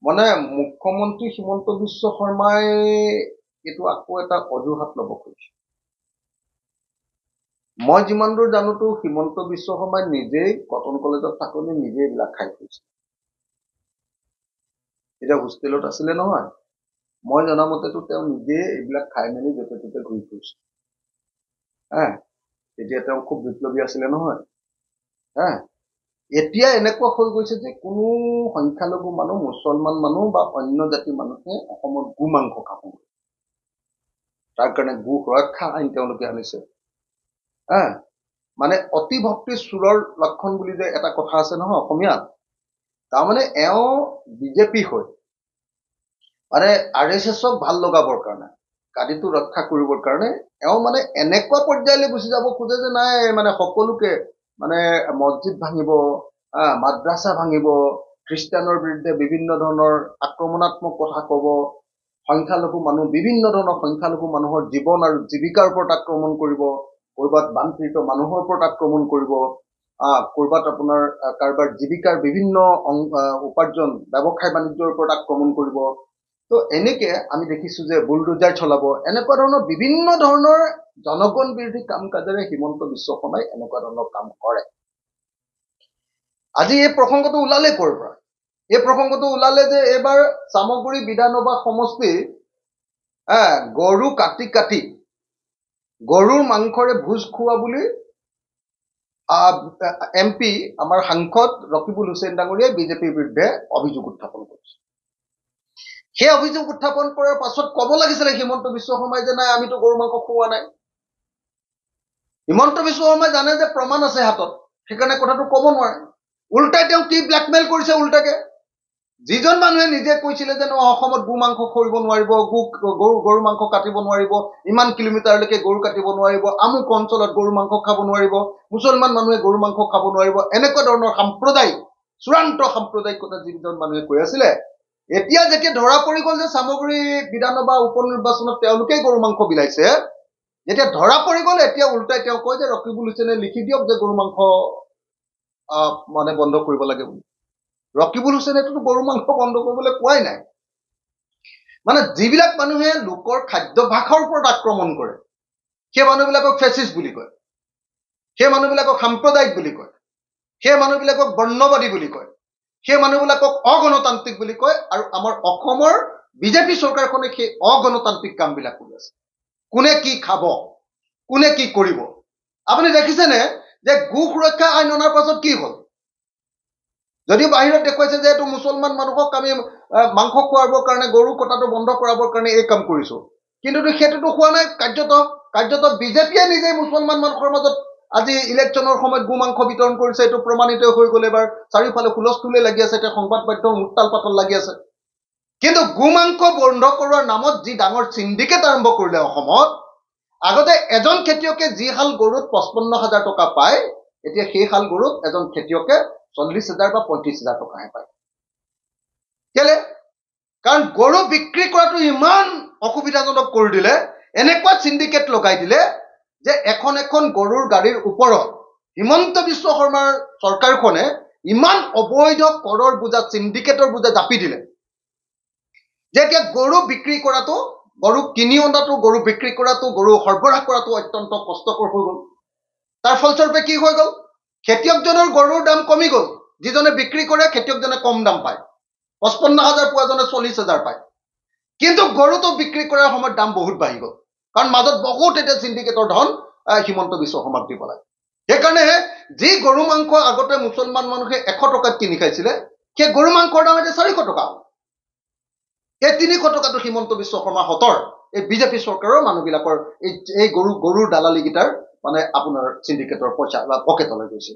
মানে মুখ্যমন্ত্ৰী হিমন্ত বিশ্ব শৰ্মাই এইটো আকৌ এটা অজুহাত ল'ব খুজিছে। মই যিমান দূৰ জানোতো হিমন্ত বিশ্ব শৰ্মাই নিজেই কটন কলেজত থাকোঁতে নিজেই এইবিলাক খাই ফুৰিছে। এতিয়া হোষ্টেলত আছিলে নহয়, মই জনামতেতো তেওঁ নিজেই এইবিলাক খাই মেলি য'তে ত'তে ঘূৰি ফুৰিছে। তেতিয়া তেওঁ খুব বিপ্লৱী আছিলে নহয়। এতিয়া এনেকুৱা হৈ গৈছে যে কোনো সংখ্যালঘু মানুহ, মুছলমান মানুহ বা অন্য জাতিৰ মানুহে অসমত গো মাংস খাব। তাৰ কাৰণে গো সুৰক্ষা আইন তেওঁলোকে আনিছে। মানে অতি ভক্তি চোৰৰ লক্ষণ বুলি যে এটা কথা আছে নহয় অসমীয়াত, তাৰমানে এওঁ বিজেপি হৈ মানে RSSক ভাল লগাবৰ কাৰণে, গাদীটো ৰক্ষা কৰিবৰ কাৰণে এওঁ মানে এনেকুৱা পৰ্যায়লৈ গুচি যাব খোজে যে নাই মানে সকলোকে মানে মছজিদ ভাঙিব, মাদ্ৰাছা ভাঙিব, খ্ৰীষ্টানৰ বিৰুদ্ধে বিভিন্ন ধৰণৰ আক্ৰমণাত্মক কথা ক'ব, সংখ্যালঘু মানুহ, বিভিন্ন ধৰণৰ সংখ্যালঘু মানুহৰ জীৱন আৰু জীৱিকাৰ ওপৰত আক্ৰমণ কৰিব, ক'ৰবাত বানপীড়িত মানুহৰ ওপৰত আক্ৰমণ কৰিব, ক'ৰবাত আপোনাৰ কাৰোবাৰ জীৱিকাৰ বিভিন্ন উপাৰ্জন ব্যৱসায় বাণিজ্যৰ ওপৰত আক্ৰমণ কৰিব। তো এনেকে আমি দেখিছো যে বুলডোজাৰ চলাব, এনেকুৱা ধৰণৰ বিভিন্ন ধৰণৰ জনগণ বিৰোধী কাম কাজেৰে হিমন্ত বিশ্ব শৰ্মাই এনেকুৱা ধৰণৰ কাম কৰে। আজি এই প্ৰসংগটো ওলালে ক'ৰ পৰা? এই প্ৰসংগটো ওলালে যে এইবাৰ চামগুৰি বিধানসভা সমষ্টি গৰু কাটি গৰুৰ মাংসৰে ভোজ খোৱা বুলি MP আমাৰ সাংসদ ৰকিবুল হুছেইন ডাঙৰীয়াই বিজেপিৰ বিৰুদ্ধে অভিযোগ উত্থাপন কৰিছে। সেই অভিযোগ উত্থাপন কৰাৰ পাছত ক'ব লাগিছিলে হিমন্ত বিশ্ব শৰ্মাই যে নাই আমিতো গৰু মাংস খোৱা নাই। হিমন্ত বিশ্ব শৰ্মাই জানে যে প্ৰমাণ আছে হাতত, সেইকাৰণে কথাটো ক'ব নোৱাৰে। উল্টাই তেওঁ কি ব্লেকমেইল কৰিছে উল্টাকে। যিজন মানুহে নিজে কৈছিলে যে অসমত গো মাংস খৰিব নোৱাৰিব, গৰু মাংস কাটিব নোৱাৰিব, ইমান কিলোমিটাৰলৈকে গৰু কাটিব নোৱাৰিব, আমুক অঞ্চলত গৰু মাংস খাব নোৱাৰিব, মুছলমান মানুহে গৰু মাংস খাব নোৱাৰিব, এনেকুৱা ধৰণৰ সাম্প্ৰদায়িক চূড়ান্ত সাম্প্ৰদায়িকতা যিজন মানুহে কৈ আছিলে, এতিয়া যেতিয়া ধৰা পৰি গ'ল যে চামগুৰি বিধানসভা উপ নিৰ্বাচনত তেওঁলোকেই গৰু মাংস বিলাইছে, যেতিয়া ধৰা পৰি গ'ল এতিয়া উল্টাই তেওঁ কয় যে ৰকিবুল হুছেইনে লিখি দিয়ক যে গৰু মাংস মানে বন্ধ কৰিব লাগে বুলি। ৰকিবুল হুছেইনেতো গৰু মাংস বন্ধ কৰিবলৈ কোৱাই নাই। মানে যিবিলাক মানুহে লোকৰ খাদ্যভাসৰ ওপৰত আক্ৰমণ কৰে, সেই মানুহবিলাকক ফেচিষ্ট বুলি কয়, সেই মানুহবিলাকক সাম্প্ৰদায়িক বুলি কয়, সেই মানুহবিলাকক বৰ্ণবাদী বুলি কয়, সেই মানুহবিলাকক অগণতান্ত্ৰিক বুলি কয়, আৰু আমাৰ অসমৰ বিজেপি চৰকাৰখনে সেই অগণতান্ত্ৰিক কামবিলাক কৰি আছে। কোনে কি খাব, কোনে কি কৰিব। আপুনি দেখিছেনে যে গো সুৰক্ষা আইন অনাৰ পাছত কি হ'ল? যদিও বাহিৰত দেখুৱাইছে যে এইটো মুছলমান মানুহক আমি মাংস খোৱাবৰ কাৰণে, গৰু কটাটো বন্ধ কৰাবৰ কাৰণে এই কাম কৰিছো, কিন্তু সেইটোতো হোৱা নাই। কাৰ্যত বিজেপিয়ে নিজেই মুছলমান মানুহৰ মাজত আজি ইলেকশ্যনৰ সময়ত গো মাংস বিতৰণ কৰিছে। এইটো প্ৰমাণিত হৈ গ'ল। এবাৰ চাৰিওফালে হুলস্থুলে লাগি আছে, এতিয়া সংবাদ মাধ্যম উত্তাল পাতল লাগি আছে। কিন্তু গো মাংস বন্ধ কৰোৱাৰ নামত যি ডাঙৰ চিণ্ডিকেট আৰম্ভ কৰিলে অসমত, আগতে এজন খেতিয়কে যি হাল গৰুত 55,000 টকা পায়, এতিয়া সেই হাল গৰুত এজন খেতিয়কে 40,000 বা 35,000 টকাহে পায়। কেলে? কাৰণ গৰু বিক্ৰী কৰাটো ইমান অসুবিধাজনক কৰি দিলে, এনেকুৱা চিণ্ডিকেট লগাই দিলে যে এখন গৰুৰ গাড়ীৰ ওপৰত হিমন্ত বিশ্ব শৰ্মাৰ চৰকাৰখনে ইমান অবৈধ কৰৰ বোজা, চিণ্ডিকেটৰ বোজা জাপি দিলে যে এতিয়া গৰু বিক্ৰী কৰাটো, গৰু কিনি অনাটো, গৰু বিক্ৰী কৰাটো, গৰু সৰবৰাহ কৰাটো অত্যন্ত কষ্টকৰ হৈ গ'ল। তাৰ ফলস্বৰূপে কি হৈ গ'ল? খেতিয়কজনৰ গৰুৰ দাম কমি গ'ল। যিজনে বিক্ৰী কৰে খেতিয়কজনে কম দাম পায়, 55,000 পোৱাজনে 40,000 পায়। কিন্তু গৰুটো বিক্ৰী কৰাৰ সময়ত দাম বহুত বাঢ়ি গ'ল, কাৰণ মাজত বহুত এতিয়া চিণ্ডিকেটৰ ধন হিমন্ত বিশ্ব শৰ্মাক দিব লাগে। সেইকাৰণে যি গৰু মাংস আগতে মুছলমান মানুহে 100 টকাত কিনি খাইছিলে, সেই গৰু মাংসৰ দাম এতিয়া 400 টকা হ'ল। এই 300 টকাটো হিমন্ত বিশ্ব শৰ্মাৰ হতৰ এই বিজেপি চৰকাৰৰ মানুহবিলাকৰ এই গৰুৰ দালালিকেইটাৰ মানে আপোনাৰ চিণ্ডিকেটৰ পইচা বা পকেটলৈ গৈছে।